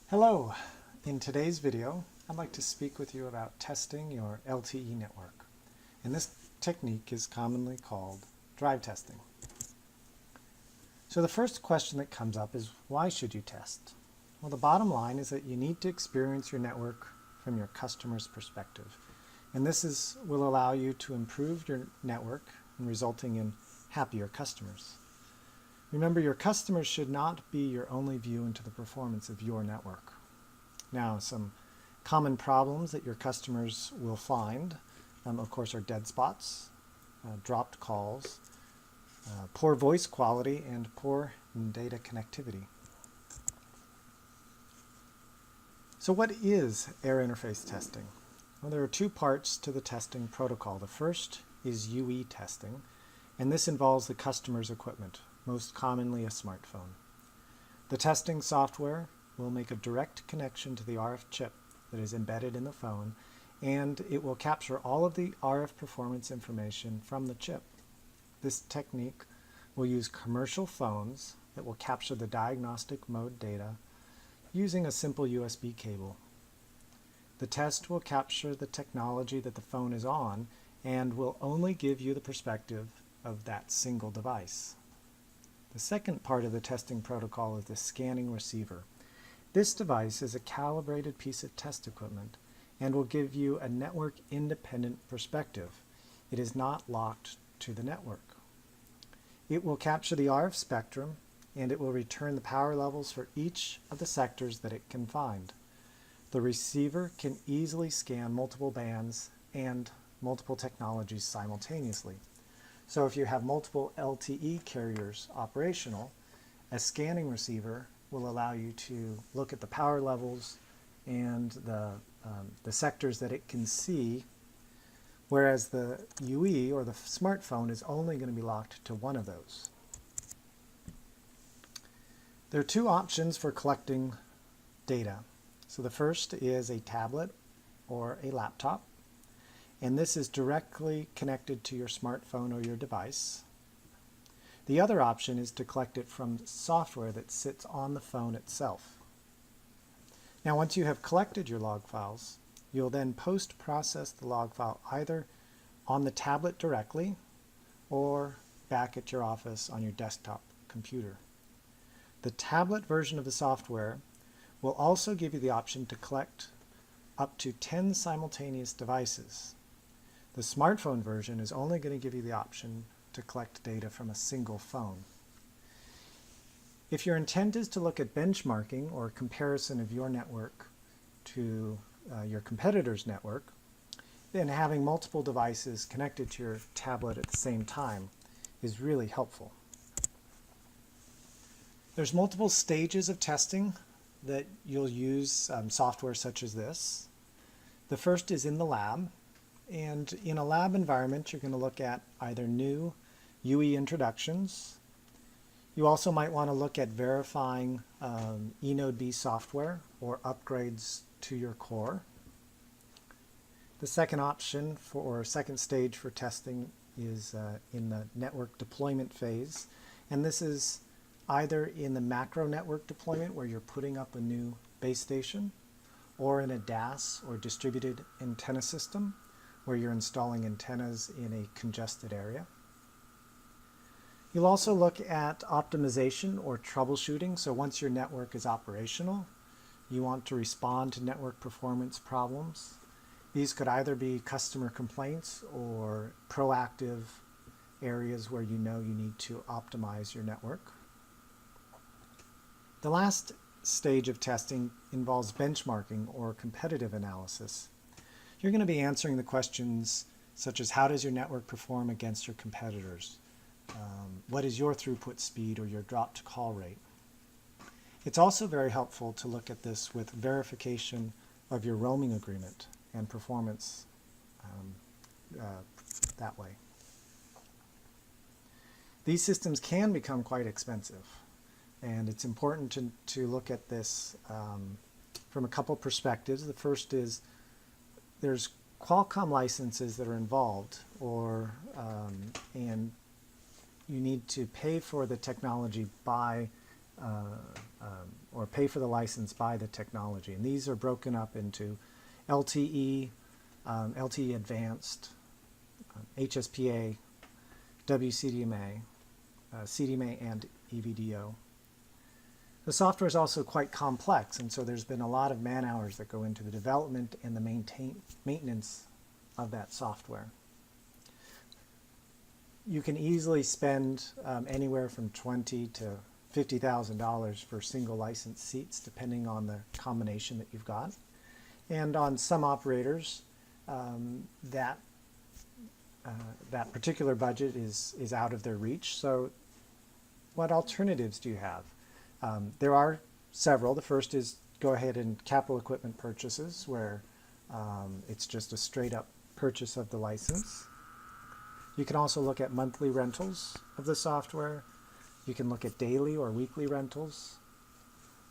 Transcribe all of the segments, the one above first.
Hello! In today's video, I'd like to speak with you about testing your LTE network. And this technique is commonly called drive testing. So the first question that comes up is, why should you test? Well, the bottom line is that you need to experience your network from your customer's perspective. And this will allow you to improve your network and resulting in happier customers. Remember, your customers should not be your only view into the performance of your network. Now, some common problems that your customers will find, of course, are dead spots, dropped calls, poor voice quality, and poor data connectivity. So what is air interface testing? Well, there are two parts to the testing protocol. The first is UE testing, and this involves the customer's equipment, most commonly a smartphone. The testing software will make a direct connection to the RF chip that is embedded in the phone, and it will capture all of the RF performance information from the chip. This technique will use commercial phones that will capture the diagnostic mode data using a simple USB cable. The test will capture the technology that the phone is on and will only give you the perspective of that single device. The second part of the testing protocol is the scanning receiver. This device is a calibrated piece of test equipment and will give you a network-independent perspective. It is not locked to the network. It will capture the RF spectrum and it will return the power levels for each of the sectors that it can find. The receiver can easily scan multiple bands and multiple technologies simultaneously. So if you have multiple LTE carriers operational, a scanning receiver will allow you to look at the power levels and the sectors that it can see, whereas the UE or the smartphone is only going to be locked to one of those. There are two options for collecting data. So the first is a tablet or a laptop, and this is directly connected to your smartphone or your device. The other option is to collect it from software that sits on the phone itself. Now, once you have collected your log files, you'll then post-process the log file either on the tablet directly or back at your office on your desktop computer. The tablet version of the software will also give you the option to collect up to 10 simultaneous devices. The smartphone version is only going to give you the option to collect data from a single phone. If your intent is to look at benchmarking or comparison of your network to your competitor's network, then having multiple devices connected to your tablet at the same time is really helpful. There's multiple stages of testing that you'll use software such as this. The first is in the lab, and in a lab environment you're going to look at either new UE introductions. You also might want to look at verifying eNodeB software or upgrades to your core. The second option or second stage for testing is in the network deployment phase, and this is either in the macro network deployment where you're putting up a new base station, or in a DAS or distributed antenna system where you're installing antennas in a congested area. You'll also look at optimization or troubleshooting. So once your network is operational, you want to respond to network performance problems. These could either be customer complaints or proactive areas where you know you need to optimize your network. The last stage of testing involves benchmarking or competitive analysis. You're going to be answering the questions such as, how does your network perform against your competitors? What is your throughput speed or your dropped call rate? It's also very helpful to look at this with verification of your roaming agreement and performance that way. These systems can become quite expensive, and it's important to look at this from a couple perspectives. The first is there's Qualcomm licenses that are involved, and you need to pay for the technology by or pay for the license by the technology. And these are broken up into LTE, LTE Advanced, HSPA, WCDMA, CDMA, and EVDO. The software is also quite complex, and so there's been a lot of man hours that go into the development and the maintenance of that software. You can easily spend anywhere from $20,000 to $50,000 for single license seats, depending on the combination that you've got. And on some operators, that particular budget is out of their reach. So what alternatives do you have? There are several. The first is go ahead and capital equipment purchases, where it's just a straight up purchase of the license. You can also look at monthly rentals of the software. You can look at daily or weekly rentals.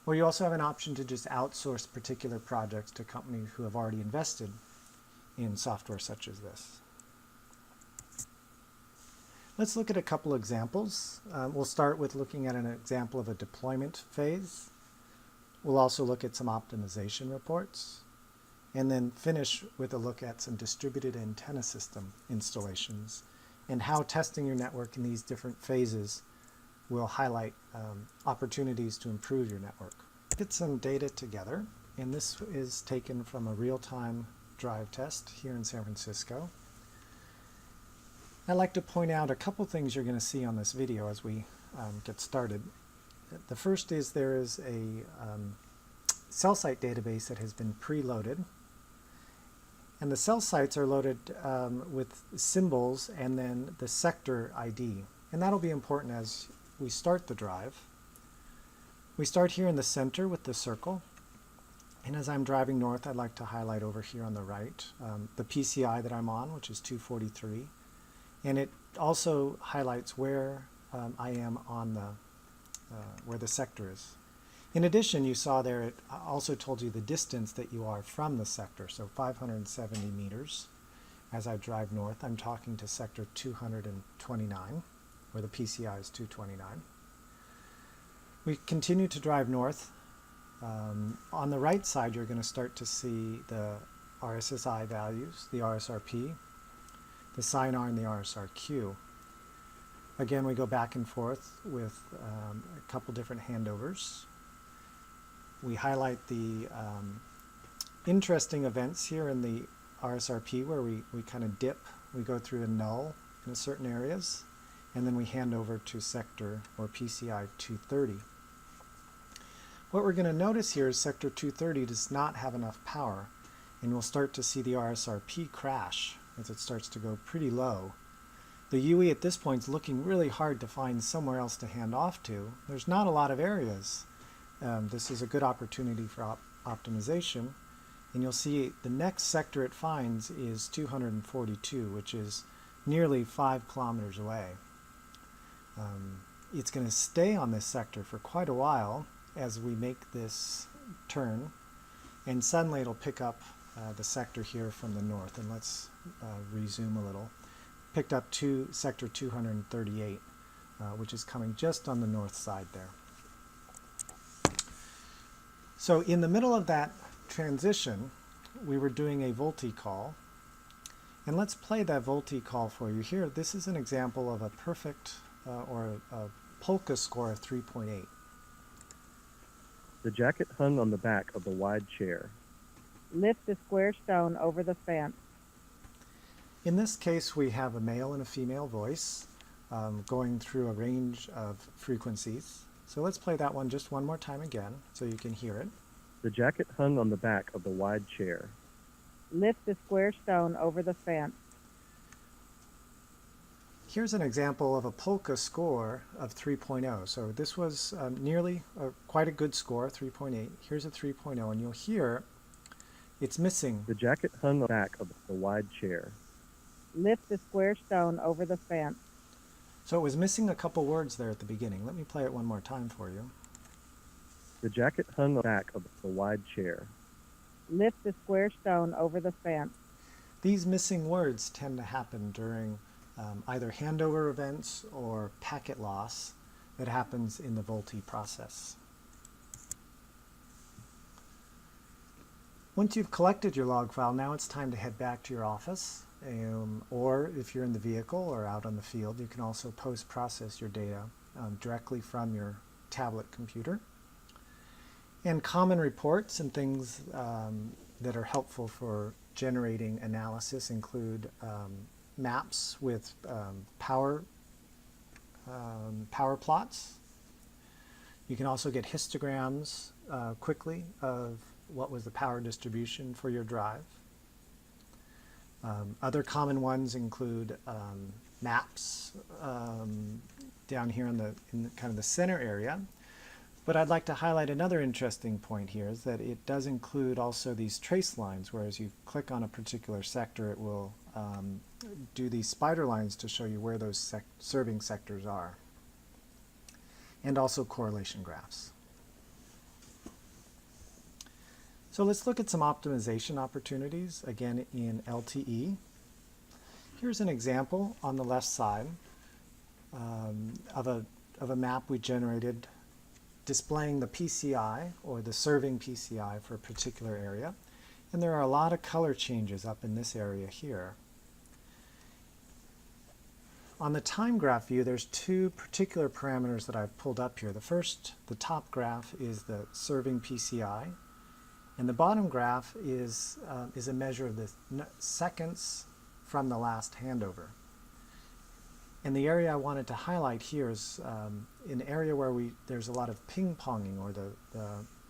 Or you also have an option to just outsource particular projects to companies who have already invested in software such as this. Let's look at a couple examples. We'll start with looking at an example of a deployment phase. We'll also look at some optimization reports, and then finish with a look at some distributed antenna system installations and how testing your network in these different phases will highlight opportunities to improve your network. Get some data together, and this is taken from a real-time drive test here in San Francisco. I'd like to point out a couple things you're going to see on this video as we get started. The first is there is a cell site database that has been preloaded, and the cell sites are loaded with symbols and then the sector ID, and that'll be important as we start the drive. We start here in the center with the circle, and as I'm driving north, I'd like to highlight over here on the right the PCI that I'm on, which is 243, and it also highlights where I am on the where the sector is. In addition, you saw there it also told you the distance that you are from the sector, so 570 meters. As I drive north, I'm talking to sector 229, where the PCI is 229. We continue to drive north. On the right side, you're going to start to see the RSSI values, the RSRP, the SINR, and the RSRQ. Again, we go back and forth with a couple different handovers. We highlight the interesting events here in the RSRP where we kind of dip. We go through a null in certain areas, and then we hand over to sector or PCI 230. What we're going to notice here is sector 230 does not have enough power, and we'll start to see the RSRP crash as it starts to go pretty low. The UE at this point is looking really hard to find somewhere else to hand off to. There's not a lot of areas. This is a good opportunity for optimization, and you'll see the next sector it finds is 242, which is nearly 5 kilometers away. It's going to stay on this sector for quite a while as we make this turn, and suddenly it'll pick up the sector here from the north, and let's resume a little. Picked up to sector 238, which is coming just on the north side there. So in the middle of that transition, we were doing a VoLTE call, and let's play that VoLTE call for you here. This is an example of a perfect or a polka score of 3.8. The jacket hung on the back of the wide chair. Lift the square stone over the fence. In this case, we have a male and a female voice going through a range of frequencies. So let's play that one just one more time again so you can hear it. The jacket hung on the back of the wide chair. Lift the square stone over the fence. Here's an example of a polka score of 3.0. So this was nearly quite a good score, 3.8. Here's a 3.0, and you'll hear it's missing. The jacket hung on the back of the wide chair. Lift the square stone over the fence. So it was missing a couple words there at the beginning. Let me play it one more time for you. The jacket hung on the back of the wide chair. Lift the square stone over the fence. These missing words tend to happen during either handover events or packet loss that happens in the VoLTE process. Once you've collected your log file, now it's time to head back to your office, or if you're in the vehicle or out on the field, you can also post-process your data directly from your tablet computer. And common reports and things that are helpful for generating analysis include maps with power plots. You can also get histograms quickly of what was the power distribution for your drive. Other common ones include maps down here in kind of the center area. But I'd like to highlight another interesting point here is that it does include also these trace lines, whereas you click on a particular sector, it will do these spider lines to show you where those serving sectors are. And also correlation graphs. So let's look at some optimization opportunities, again in LTE. Here's an example on the left side of a map we generated displaying the PCI, or the serving PCI for a particular area. And there are a lot of color changes up in this area here. On the time graph view, there's two particular parameters that I've pulled up here. The first, the top graph, is the serving PCI. And the bottom graph is a measure of the seconds from the last handover. And the area I wanted to highlight here is an area where there's a lot of ping-ponging, or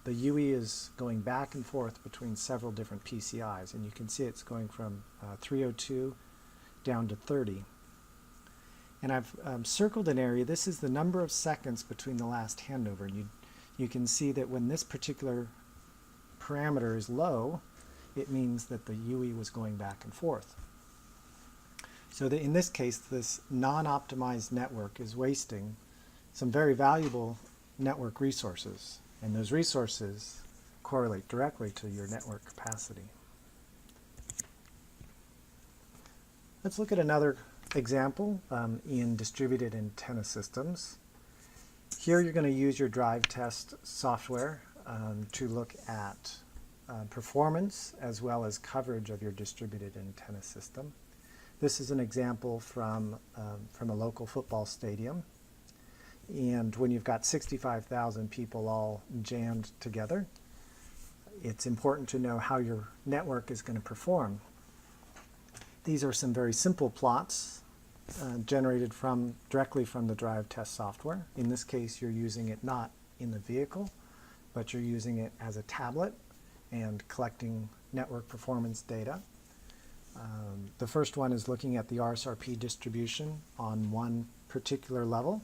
the UE is going back and forth between several different PCIs. And you can see it's going from 302 down to 30. And I've circled an area. This is the number of seconds between the last handover. And you can see that when this particular parameter is low, it means that the UE was going back and forth. So in this case, this non-optimized network is wasting some very valuable network resources, and those resources correlate directly to your network capacity. Let's look at another example in distributed antenna systems. Here you're going to use your drive test software to look at performance as well as coverage of your distributed antenna system. This is an example from a local football stadium. And when you've got 65,000 people all jammed together, it's important to know how your network is going to perform. These are some very simple plots generated directly from the drive test software. In this case, you're using it not in the vehicle, but you're using it as a tablet and collecting network performance data. The first one is looking at the RSRP distribution on one particular level,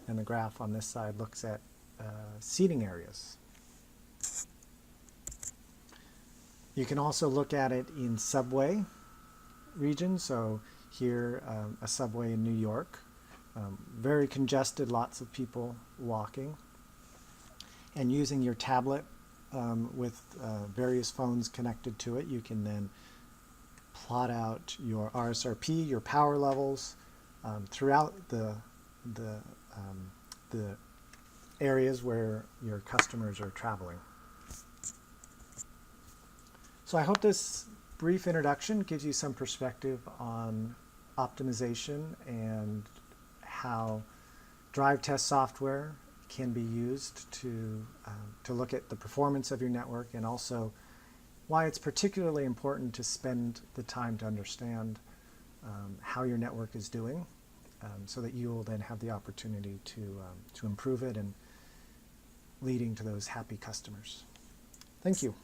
and the graph on this side looks at seating areas. You can also look at it in subway regions. So here, a subway in New York, very congested, lots of people walking. And using your tablet with various phones connected to it, you can then plot out your RSRP, your power levels throughout the areas where your customers are traveling. So I hope this brief introduction gives you some perspective on optimization and how drive test software can be used to look at the performance of your network, and also why it's particularly important to spend the time to understand how your network is doing, so that you will then have the opportunity to improve it, and leading to those happy customers. Thank you.